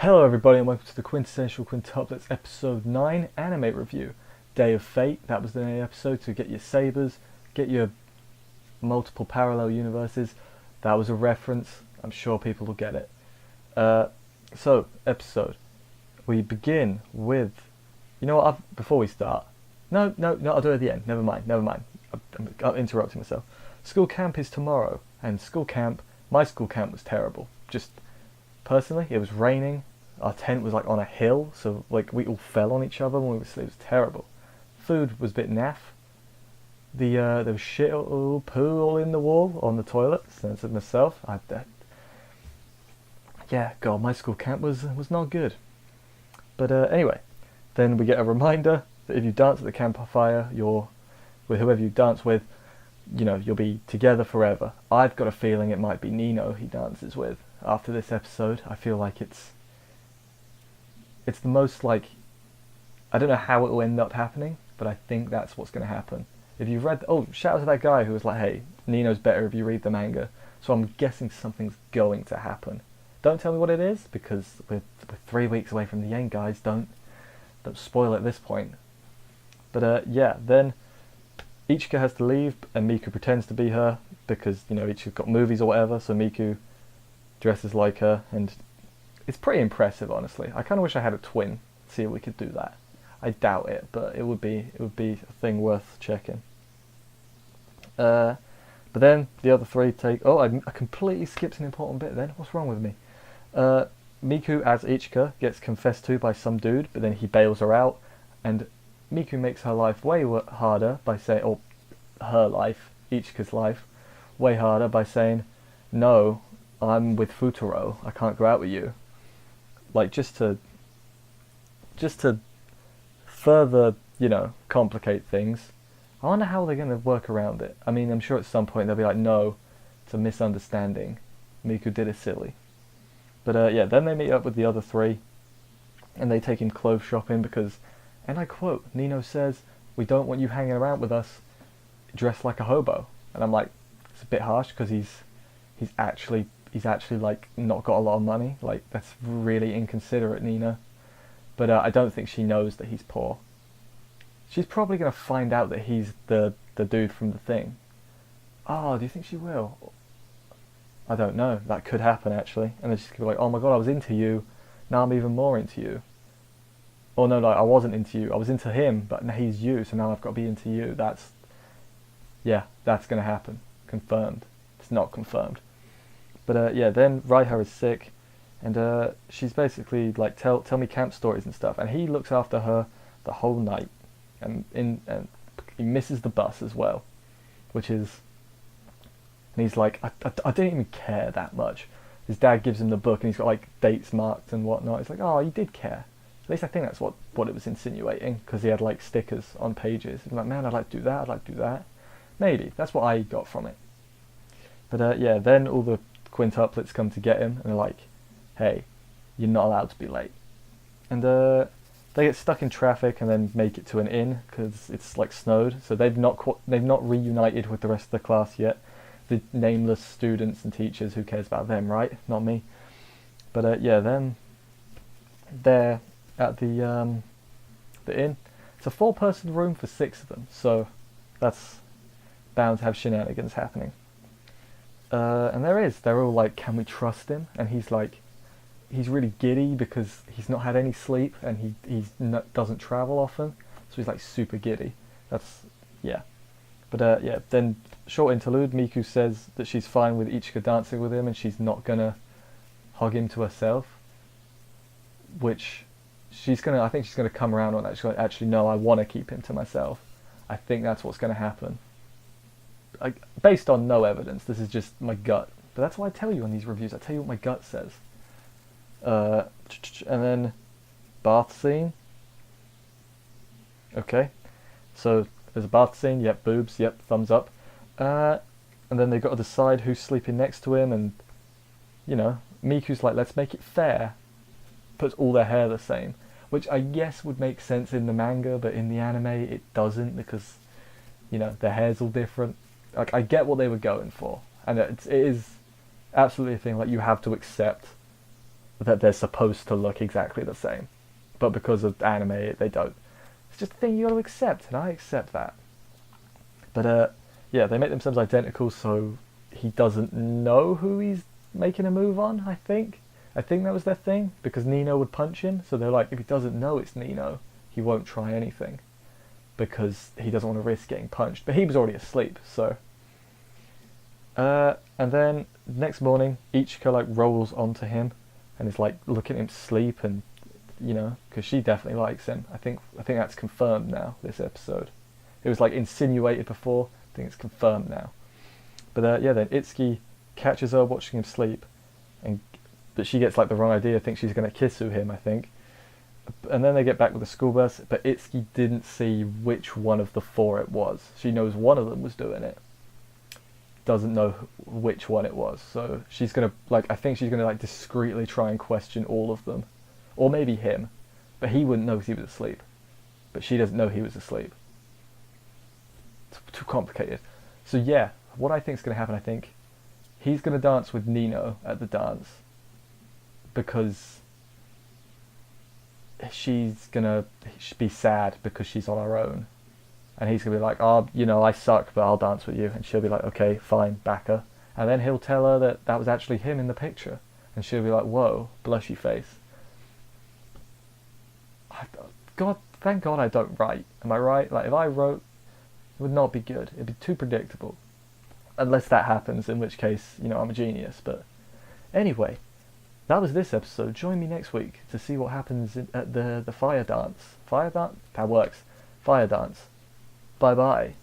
Hello everybody and welcome to the Quintessential Quintuplets episode 9 anime review. Day of Fate, that was the name of the episode, to get your sabers, get your multiple parallel universes. That was a reference, I'm sure people will get it. Episode. We begin with, you know what, before we start, no, I'll do it at the end, never mind, I'm interrupting myself. School camp is tomorrow, and my school camp was terrible. Just, personally, it was raining. Our tent was like on a hill, so like we all fell on each other when we were asleep. It was terrible. Food was a bit naff. There was shit all poo all in the wall on the toilet. So I said myself, God, my school camp was not good. But anyway, then we get a reminder that if you dance at the campfire, you're with whoever you dance with, you'll be together forever. I've got a feeling it might be Nino he dances with after this episode. I feel like it's the most, like, I don't know how it will end up happening, but I think that's what's going to happen. If you've read, shout out to that guy who was like, hey, Nino's better if you read the manga. So I'm guessing something's going to happen. Don't tell me what it is, because we're 3 weeks away from the end, guys. Don't spoil at this point. But then Ichika has to leave, and Miku pretends to be her, because, Ichika's got movies or whatever, so Miku dresses like her, and it's pretty impressive, honestly. I kind of wish I had a twin, see if we could do that. I doubt it, but it would be a thing worth checking. But then the other three take... I completely skipped an important bit then. What's wrong with me? Miku as Ichika gets confessed to by some dude, but then he bails her out, and Miku makes her life way harder by saying... Or her life, Ichika's life, way harder by saying, no, I'm with Futaro, I can't go out with you. Like, just to further, complicate things. I wonder how they're going to work around it. I mean, I'm sure at some point they'll be like, no, it's a misunderstanding. Miku did it silly. But then they meet up with the other three, and they take him clothes shopping because, and I quote, Nino says, we don't want you hanging around with us dressed like a hobo. And I'm like, it's a bit harsh because he's actually like not got a lot of money. Like, that's really inconsiderate, Nina. But I don't think she knows that he's poor. She's probably going to find out that he's the dude from the thing. Oh, do you think she will? I don't know. That could happen, actually. And then she's going to be like, oh my god, I was into you. Now I'm even more into you. Or no, like, I wasn't into you. I was into him, but now he's you, so now I've got to be into you. That's going to happen. Confirmed. It's not confirmed. But then Raiha is sick, and she's basically like, tell me camp stories and stuff, and he looks after her the whole night, and he misses the bus as well, and he's like, I didn't even care that much. His dad gives him the book, and he's got like dates marked and whatnot. It's like, oh, you did care. At least I think that's what it was insinuating, because he had like stickers on pages. He's like, man, I'd like to do that. Maybe that's what I got from it. But then all the quintuplets come to get him, and they're like, hey, you're not allowed to be late. And they get stuck in traffic and then make it to an inn because it's like snowed, so they've not reunited with the rest of the class yet. The nameless students and teachers, who cares about them, right? Not me. But then they're at the inn. It's a 4-person room for 6 of them, so that's bound to have shenanigans happening. And they're all like, can we trust him? And he's like, he's really giddy because he's not had any sleep, and he doesn't travel often, so he's like super giddy. But then short interlude, Miku says that she's fine with Ichika dancing with him, and she's not gonna hug him to herself, which I think she's gonna come around on that. Actually, no, I want to keep him to myself. I think that's what's gonna happen. Based on no evidence, this is just my gut. But that's why I tell you on these reviews. I tell you what my gut says. And then bath scene. Okay, so there's a bath scene. Yep, boobs. Yep, thumbs up. And then they've got to decide who's sleeping next to him, and Miku's like, let's make it fair. Puts all their hair the same, which I guess would make sense in the manga, but in the anime it doesn't, because their hair's all different. Like, I get what they were going for, and it is absolutely a thing. Like, you have to accept that they're supposed to look exactly the same. But because of anime, they don't. It's just a thing you got to accept, and I accept that. But yeah, they make themselves identical, so he doesn't know who he's making a move on. I think that was their thing, because Nino would punch him. So they're like, if he doesn't know it's Nino, he won't try anything, because he doesn't want to risk getting punched. But he was already asleep, so. And then next morning, Ichika like rolls onto him, and is like looking at him sleep, and because she definitely likes him. I think that's confirmed now. This episode, it was like insinuated before. I think it's confirmed now. But yeah, then Itsuki catches her watching him sleep, but she gets like the wrong idea. Thinks she's gonna kiss him. I think. And then they get back with the school bus, but Itsuki didn't see which one of the four it was. She knows one of them was doing it. Doesn't know which one it was. So she's gonna I think she's gonna discreetly try and question all of them. Or maybe him. But he wouldn't know because he was asleep. But she doesn't know he was asleep. It's too complicated. So yeah, what I think is going to happen, I think he's going to dance with Nino at the dance. Because she's going to be sad because she's on her own. And he's going to be like, oh, I suck, but I'll dance with you. And she'll be like, okay, fine, back her. And then he'll tell her that was actually him in the picture. And she'll be like, whoa, blushy face. God, thank God I don't write. Am I right? If I wrote, it would not be good. It'd be too predictable. Unless that happens, in which case, I'm a genius. But anyway, that was this episode. Join me next week to see what happens at the fire dance. Fire dance? That works. Fire dance. Bye-bye.